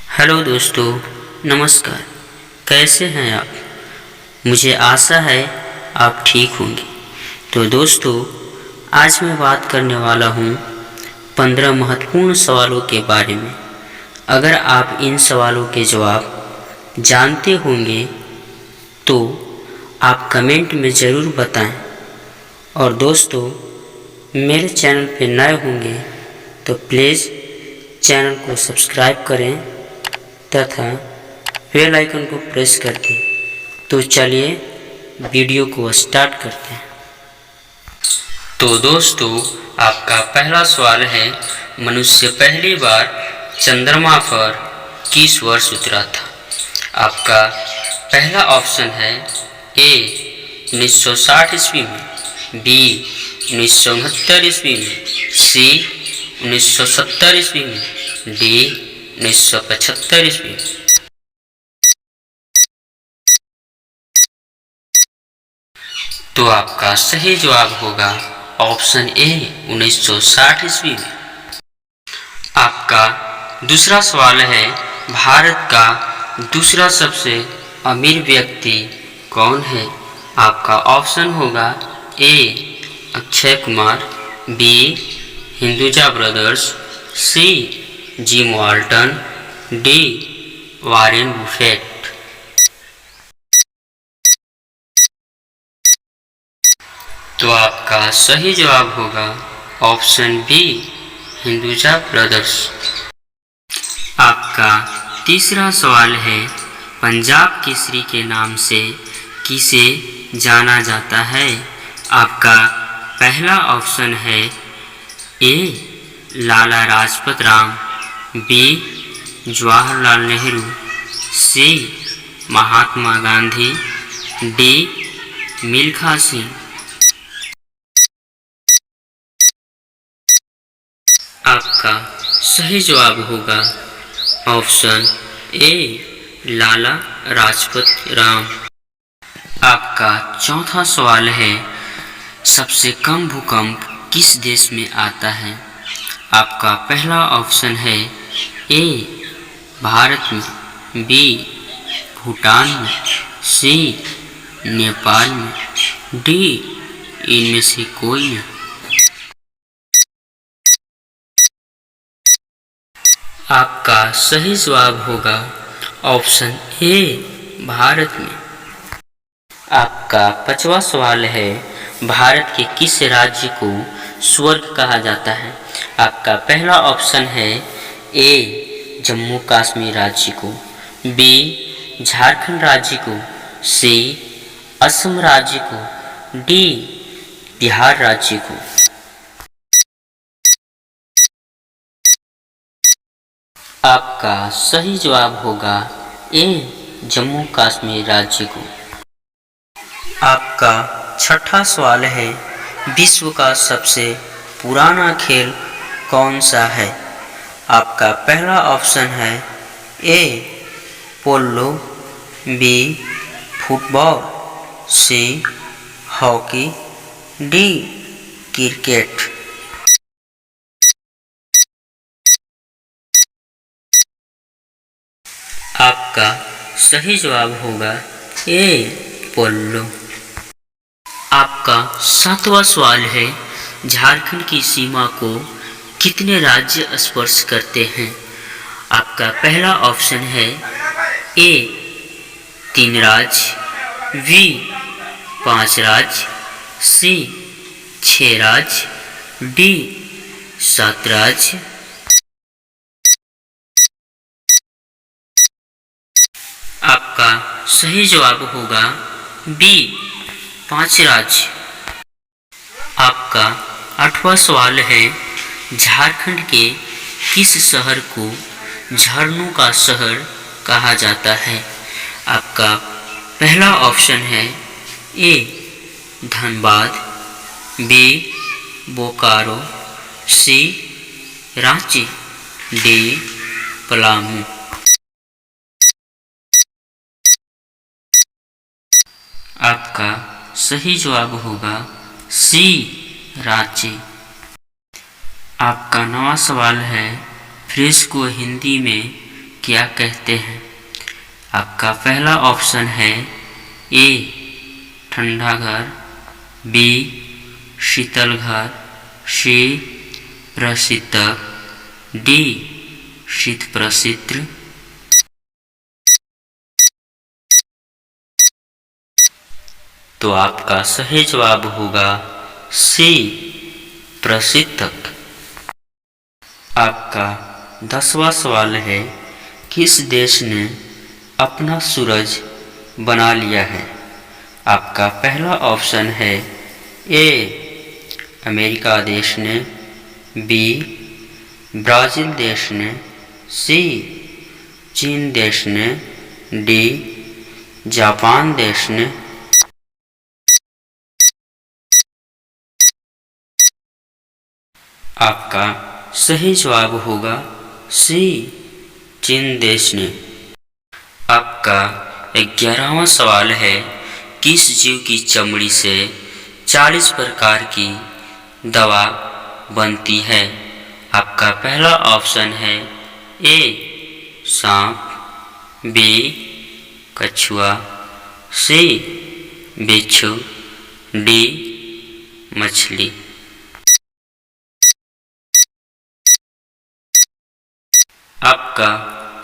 Hello दोस्तों, नमस्कार। कैसे हैं आप? मुझे आशा है आप ठीक होंगे। तो दोस्तों, आज मैं बात करने वाला हूँ 15 महत्वपूर्ण सवालों के बारे में। अगर आप इन सवालों के जवाब जानते होंगे तो आप कमेंट में ज़रूर बताएं। और दोस्तों, मेरे चैनल पे नए होंगे तो प्लीज़ चैनल को सब्सक्राइब करें तथा बेल आइकन को प्रेस कर दें। तो चलिए वीडियो को स्टार्ट करते हैं। तो दोस्तों, आपका पहला सवाल है, मनुष्य पहली बार चंद्रमा पर किस वर्ष उतरा था? आपका पहला ऑप्शन है ए 1960 ईस्वी में, बी 1969 ईस्वी में, सी 1970 ईस्वी में, डी 1975 ईस्वी में। तो आपका सही जवाब होगा ऑप्शन ए 1960 ईस्वी में। आपका दूसरा सवाल है, भारत का दूसरा सबसे अमीर व्यक्ति कौन है? आपका ऑप्शन होगा A Akshay Kumar, B Hinduja brothers, C Jim Walton, D Warren Buffett. तो आपका सही जवाब होगा ऑप्शन बी हिंदुजा ब्रदर्स। आपका तीसरा सवाल है, पंजाब केसरी के नाम से किसे जाना जाता है? आपका पहला ऑप्शन है ए लाला लाजपत राय, बी जवाहरलाल नेहरू, सी महात्मा गांधी, डी मिल्खा सिंह। आपका सही जवाब होगा ऑप्शन ए लाला लाजपत राय। आपका चौथा सवाल है, सबसे कम भूकंप किस देश में आता है? आपका पहला ऑप्शन है ए भारत में, बी भूटान में, सी नेपाल में, डी इनमें से कोई नहीं। आपका सही जवाब होगा ऑप्शन ए भारत में। आपका पांचवा सवाल है, भारत के किस राज्य को स्वर्ग कहा जाता है? आपका पहला ऑप्शन है ए जम्मू कश्मीर राज्य को, बी झारखंड राज्य को, सी असम राज्य को, डी बिहार राज्य को। आपका सही जवाब होगा ए जम्मू कश्मीर राज्य को। आपका छठा सवाल है, विश्व का सबसे पुराना खेल कौन सा है? आपका पहला ऑप्शन है A polo, B football, C hockey, D cricket. आपका सही जवाब होगा ए पोलो। आपका सातवां सवाल है, झारखंड की सीमा को कितने राज्य स्पर्श करते हैं? आपका पहला ऑप्शन है ए 3 राज्य, बी 5 राज्य, सी 6 राज्य, डी 7 राज्य। आपका सही जवाब होगा बी 5 राज्य। आपका 8वां सवाल है, झारखंड के किस शहर को झरनों का शहर कहा जाता है? आपका पहला ऑप्शन है ए धनबाद, बी बोकारो, सी रांची, डी पलामू। आपका सही जवाब होगा सी रांची। आपका 9वां सवाल है, फ्रेज को हिंदी में क्या कहते हैं? आपका पहला ऑप्शन है ए ठंडा घर, बी शीतल घर, सी प्रशीतक, डी शीत प्रशीत्र। तो आपका सही जवाब होगा सी प्रशीतक। आपका 10वां सवाल है, किस देश ने अपना सूरज बना लिया है? आपका पहला ऑप्शन है ए अमेरिका देश ने, बी ब्राज़ील देश ने, सी चीन देश ने, डी जापान देश ने। आपका सही जवाब होगा सी चीन देश ने। आपका 11वां सवाल है, किस जीव की चमड़ी से 40 प्रकार की दवा बनती है? आपका पहला ऑप्शन है ए सांप, बी कछुआ, सी बिच्छू, डी मछली। आपका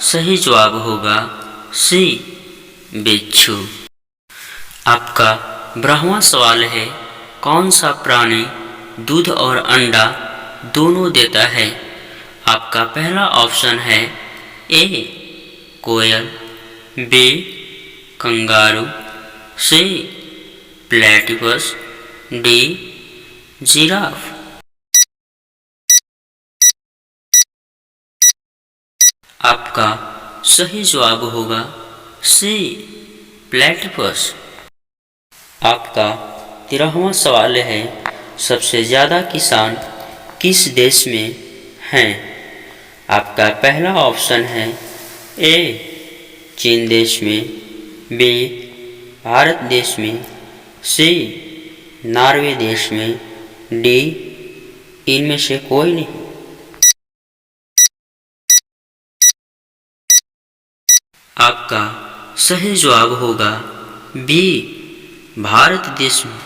सही जवाब होगा सी बिच्छू। आपका 12वां सवाल है, कौन सा प्राणी दूध और अंडा दोनों देता है? आपका पहला ऑप्शन है ए कोयल, बी कंगारू, सी प्लेटिपस, डी जिराफ। आपका सही जवाब होगा सी प्लेटिपस। आपका 13वां सवाल है, सबसे ज़्यादा किसान किस देश में हैं? आपका पहला ऑप्शन है ए चीन देश में, बी भारत देश में, सी नॉर्वे देश में, डी इनमें से कोई नहीं। आपका सही जवाब होगा बी भारत देश में।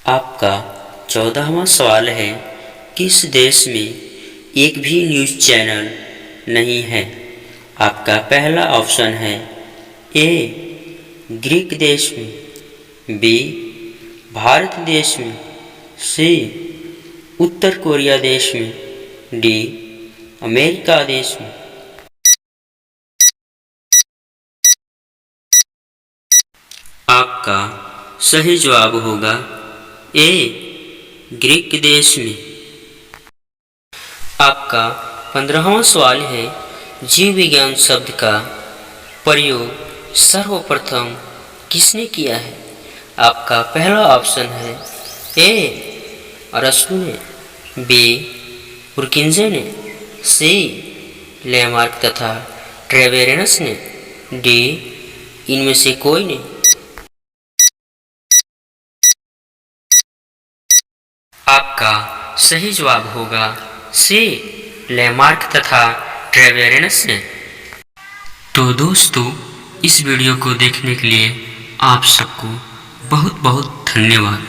आपका 14वां सवाल है, किस देश में एक भी न्यूज़ चैनल नहीं है? आपका पहला ऑप्शन है ए ग्रीक देश में, बी भारत देश में, सी उत्तर कोरिया देश में, डी अमेरिका देश में। आपका सही जवाब होगा ए ग्रीक देश में। आपका 15वां सवाल है, जीव विज्ञान शब्द का प्रयोग सर्वप्रथम किसने किया है? आपका पहला ऑप्शन है ए अरस्तु ने, बी पुरकिंजे ने, सी लेमार्क तथा ट्रेवेरेनस ने, डी इनमें से कोई नहीं। आपका सही जवाब होगा सी लेमार्क तथा ट्रेवेरेनस ने। तो दोस्तों, इस वीडियो को देखने के लिए आप सबको बहुत बहुत धन्यवाद।